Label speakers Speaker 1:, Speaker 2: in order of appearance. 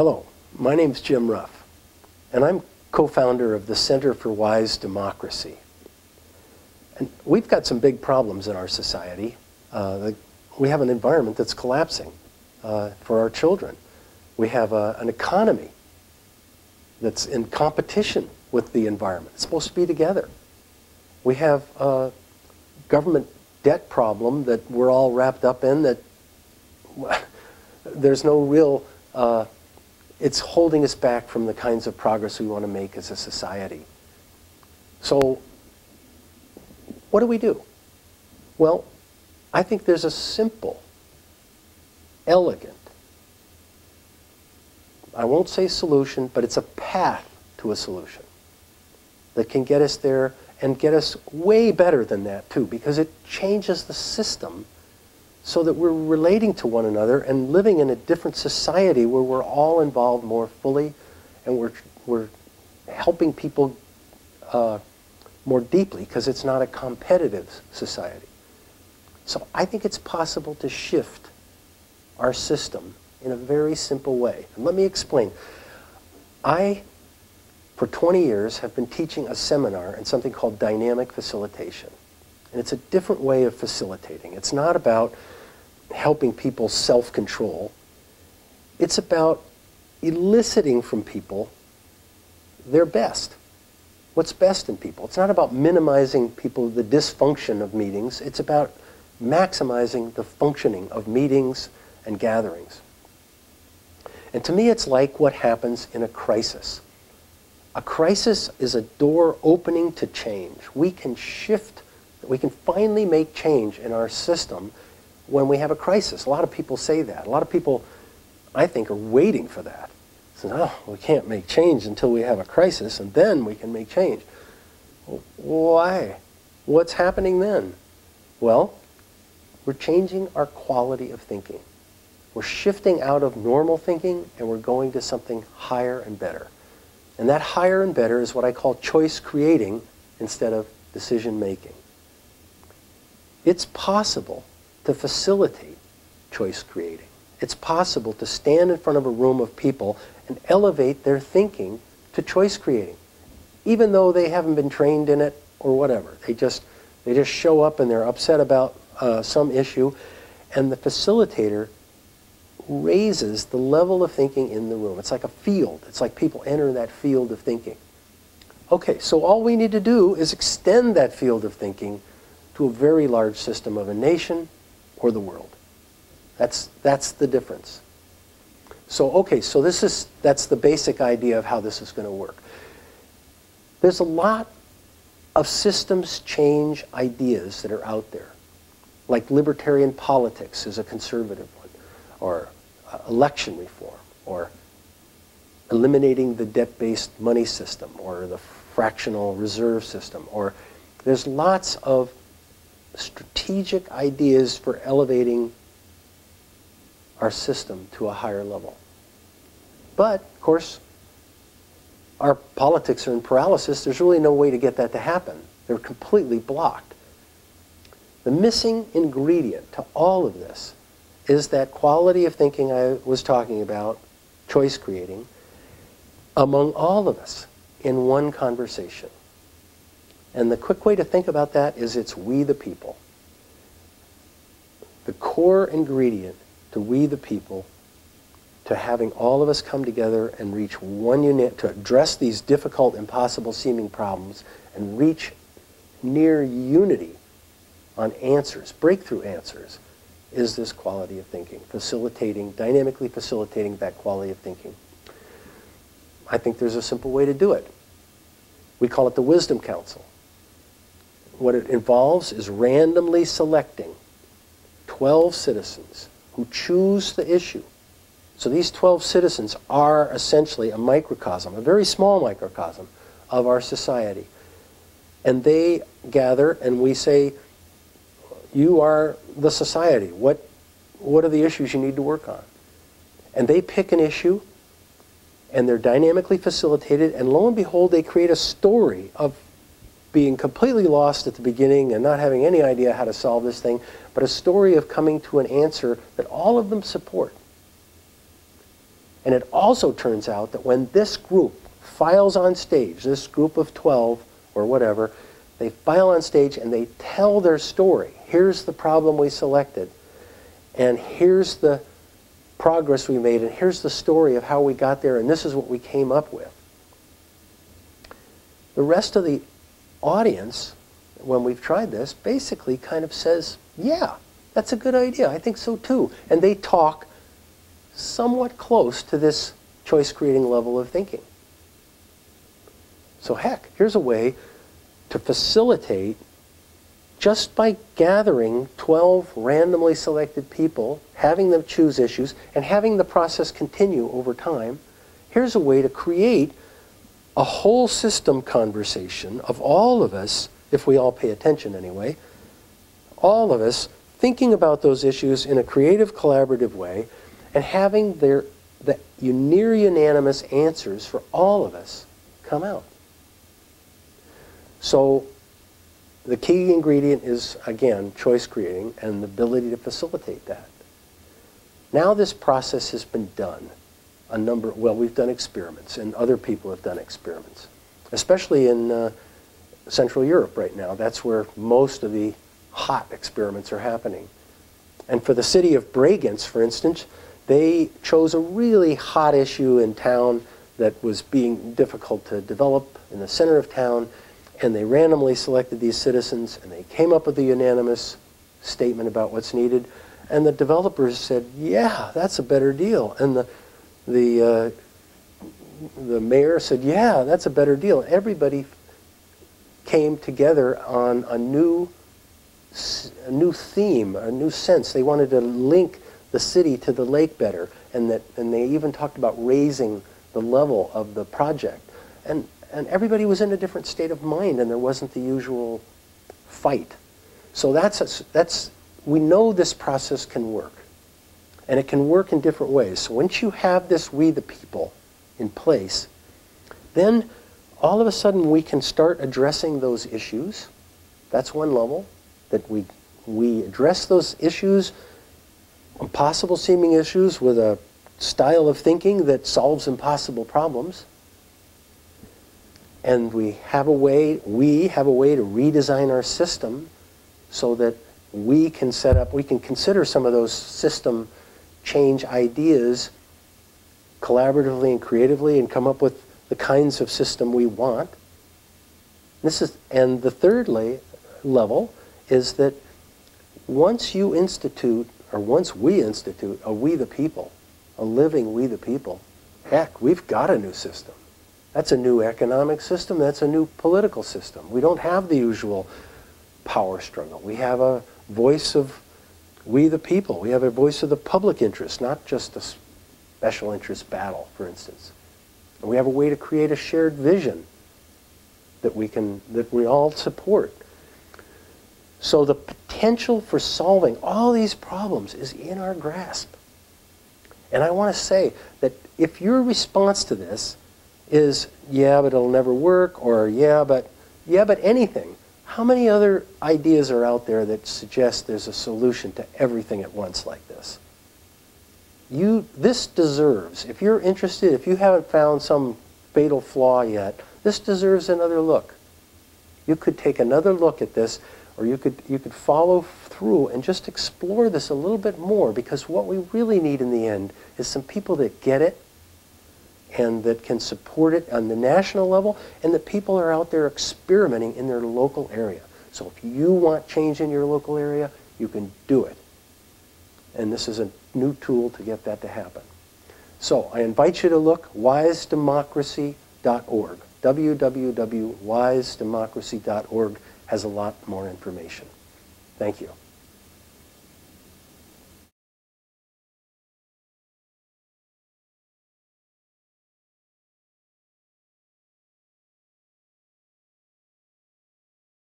Speaker 1: Hello, my name's Jim Ruff, and I'm co-founder of the Center for Wise Democracy. And we've got some big problems in our society. We have an environment that's collapsing for our children. We have an economy that's in competition with the environment. It's supposed to be together. We have a government debt problem that we're all wrapped up in that there's no real, it's holding us back from the kinds of progress we want to make as a society. So what do we do? Well, I think there's a simple, elegant, I won't say solution, but it's a path to a solution that can get us there and get us way better than that too, because it changes the system so that we're relating to one another and living in a different society where we're all involved more fully and we're helping people more deeply because it's not a competitive society. So I think it's possible to shift our system in a very simple way. And let me explain. I, for 20 years, have been teaching a seminar in something called dynamic facilitation. And it's a different way of facilitating. It's not about helping people self-control. It's about eliciting from people their best. What's best in people. It's not about minimizing the dysfunction of meetings. It's about maximizing the functioning of meetings and gatherings. And to me, it's like what happens in a crisis. A crisis is a door opening to change. We can shift, we can finally make change in our system when we have a crisis. A lot of people say that. A lot of people, I think, are waiting for that. Say, oh, we can't make change until we have a crisis, and then we can make change. Why? What's happening then? Well, we're changing our quality of thinking. We're shifting out of normal thinking, and we're going to something higher and better. And that higher and better is what I call choice creating instead of decision making. It's possible to facilitate choice creating. It's possible to stand in front of a room of people and elevate their thinking to choice creating, even though they haven't been trained in it or whatever. They just show up and they're upset about some issue, and the facilitator raises the level of thinking in the room. It's like a field. It's like people enter that field of thinking. Okay, so all we need to do is extend that field of thinking to a very large system of a nation or the world. That's the difference. So, okay, so that's the basic idea of how this is going to work. There's a lot of systems change ideas that are out there, like libertarian politics is a conservative one, or election reform, or eliminating the debt-based money system, or the fractional reserve system, or there's lots of strategic ideas for elevating our system to a higher level. But, of course, our politics are in paralysis. There's really no way to get that to happen. They're completely blocked. The missing ingredient to all of this is that quality of thinking I was talking about, choice creating, among all of us in one conversation. And the quick way to think about that is it's we the people. The core ingredient to we the people, to having all of us come together and reach one unit, to address these difficult, impossible seeming problems and reach near unity on answers, breakthrough answers, is this quality of thinking, facilitating, dynamically facilitating that quality of thinking. I think there's a simple way to do it. We call it the Wisdom Council. What it involves is randomly selecting 12 citizens who choose the issue. So these 12 citizens are essentially a microcosm, a very small microcosm of our society. And they gather and we say, you are the society. What are the issues you need to work on? And they pick an issue, and they're dynamically facilitated, and lo and behold, they create a story of being completely lost at the beginning and not having any idea how to solve this thing, but a story of coming to an answer that all of them support. And it also turns out that when this group files on stage, this group of 12 or whatever, they file on stage and they tell their story. Here's the problem we selected, and here's the progress we made, and here's the story of how we got there, and this is what we came up with. The rest of the audience, when we've tried this, basically kind of says, yeah, that's a good idea. I think so too. And they talk somewhat close to this choice-creating level of thinking. So heck, here's a way to facilitate, just by gathering 12 randomly selected people, having them choose issues, and having the process continue over time, here's a way to create a whole system conversation of all of us, if we all pay attention anyway, all of us thinking about those issues in a creative, collaborative way, and having the near unanimous answers for all of us come out. So the key ingredient is, again, choice creating and the ability to facilitate that. Now this process has been done. Well, we've done experiments, and other people have done experiments, especially in Central Europe right now. That's where most of the hot experiments are happening. And for the city of Bregenz, for instance, they chose a really hot issue in town that was being difficult to develop in the center of town, and they randomly selected these citizens, and they came up with a unanimous statement about what's needed, and the developers said, yeah, that's a better deal. And the mayor said, yeah, that's a better deal. Everybody came together on a new theme, a new sense. They wanted to link the city to the lake better, and they even talked about raising the level of the project. And everybody was in a different state of mind, and there wasn't the usual fight. So we know this process can work. And it can work in different ways. So once you have this we the people in place, then all of a sudden we can start addressing those issues. That's one level, that we address those issues, impossible seeming issues, with a style of thinking that solves impossible problems. And we have a way to redesign our system so that we can consider some of those system change ideas collaboratively and creatively and come up with the kinds of system we want. And the third level is that once we institute a we the people, a living we the people, heck, we've got a new system. That's a new economic system. That's a new political system. We don't have the usual power struggle. We have a voice of we the people. We have a voice of the public interest, not just a special interest battle, for instance. And we have a way to create a shared vision that we all support. So the potential for solving all these problems is in our grasp. And I want to say that if your response to this is, yeah, but it'll never work, or yeah, but anything, how many other ideas are out there that suggest there's a solution to everything at once like this? This deserves, if you're interested, if you haven't found some fatal flaw yet, this deserves another look. You could take another look at this, or you could follow through and just explore this a little bit more, because what we really need in the end is some people that get it and that can support it on the national level, and that people are out there experimenting in their local area. So if you want change in your local area, you can do it. And this is a new tool to get that to happen. So I invite you to look, wisedemocracy.org. www.wisedemocracy.org has a lot more information. Thank you.